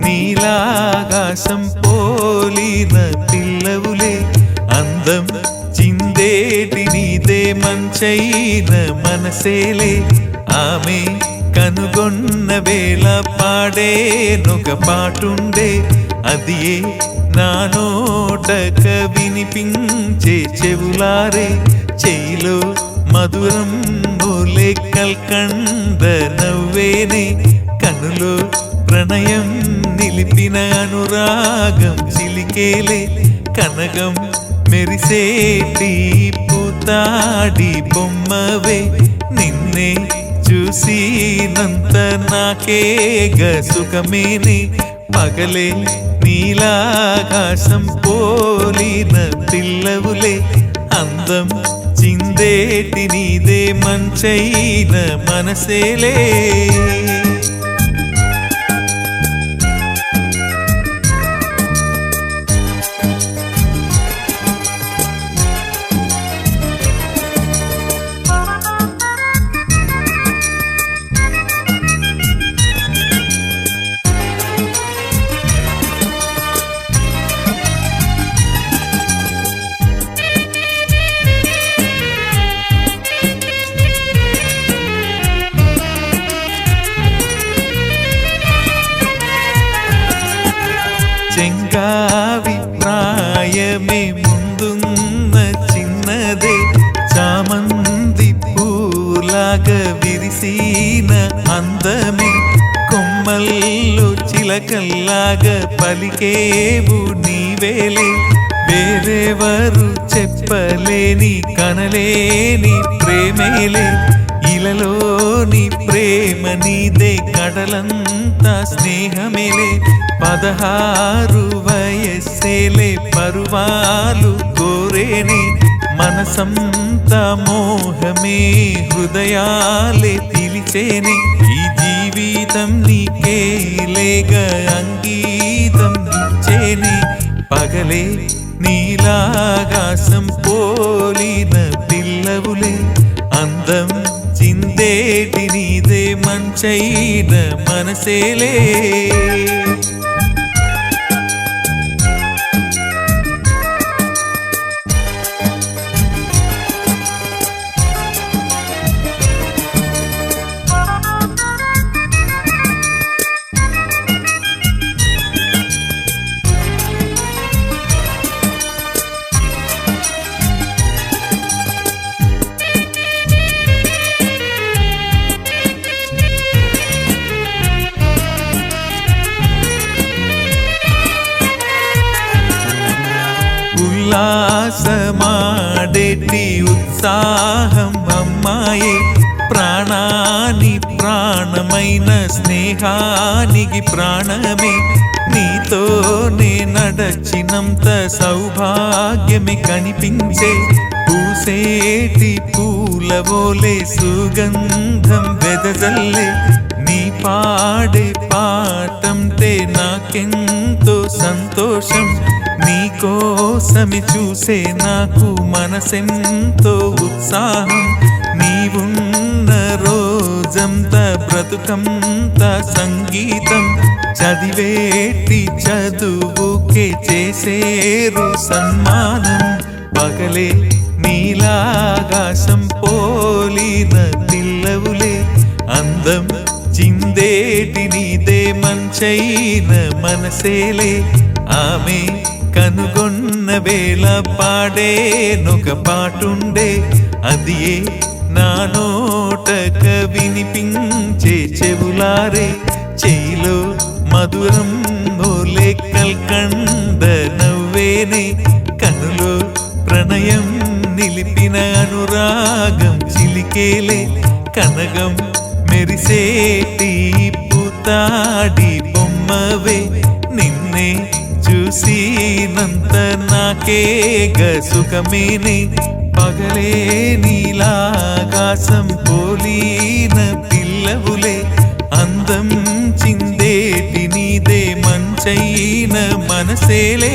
నీలాకాశం పోలిన పిల్లవులే అందం చిందేటి నీదే మంచైన మనసేలే ఆమె కనుగొన్న వేళ పాడేనొక పాటుండే అదియే నా నోటక వినిపించే చెవులారే చేయిలో మధురం మూలే కల్కండ నవ్వేనే కనులో ప్రణయం నిలిపిన అనురాగం చిలికేలే కనగం మెరిసేటి పూతాడి బొమ్మవే నిన్నే చూసినంత నాకేగ సుఖమేనే పగలే నీలాకాశం పోలిన పిల్లవులే అందం చిందేటి నీదే మంచైన మనసేలే చెంగావిప్రాయమే ముందున్న చిన్నదే చామంతి పూలాగా విరిసిన అందమే కొమ్మల్లో చిలకల్లాగా పలికేవు నీవేలే వేరెవరు చెప్పలేని కనలేని ప్రేమేలే ఇలలోని ప్రేమ నీదే కడలంతా స్నేహమేలే 16 వయస్సేలే పరువాలు కోరేని మనసంతా మోహమే హృదయాలే పిలిచేని ఈ జీవితం నీకేలేగా అంగీతం ఇచ్చేని పగలే నీలాకాశం పోలిన పిల్లవులే అందం చిందేటి నీదే మంచైన మనసేలే ఉల్లాసమాడేటి ఉత్సాహం అమ్మాయే ప్రాణాని ప్రాణమైన స్నేహానికి ప్రాణమే నీతోనే నడచినంత సౌభాగ్యమే కనిపించే పూసేటి పూలవోలే సుగంధం వెదజల్లే నీ పాడే పాటంటే నాకెంతో సంతోషం నీకోసమే చూసే నాకు మనసెంతో ఉత్సాహం నీవున్న రోజంతా బ్రతుకంతా సంగీతం చదివేటి చదువుకే చేసేరు సన్మానం పగలే నీలాకాశం పోలిన పిల్లవులే అందం చిందేటి నీదే మంచైన మనసేలే ఆమె కనుగొన్న వేళ పాడేనొక పాటుండే అదియే నా నోటక వినిపించే చెవులారే చేయిలో మధురం మూలే కల్కండ నవ్వేనే కనులో ప్రణయం నిలిపిన అనురాగం చిలికేలే కనగం మెరిసేటి పూతాడి బొమ్మవే నిన్నే చూసినంత నాకేగ సుఖమేనే పగలే నీలాకాశం పోలిన పిల్లవులే అందం చిందేటి నీదే మంచైన మనసేలే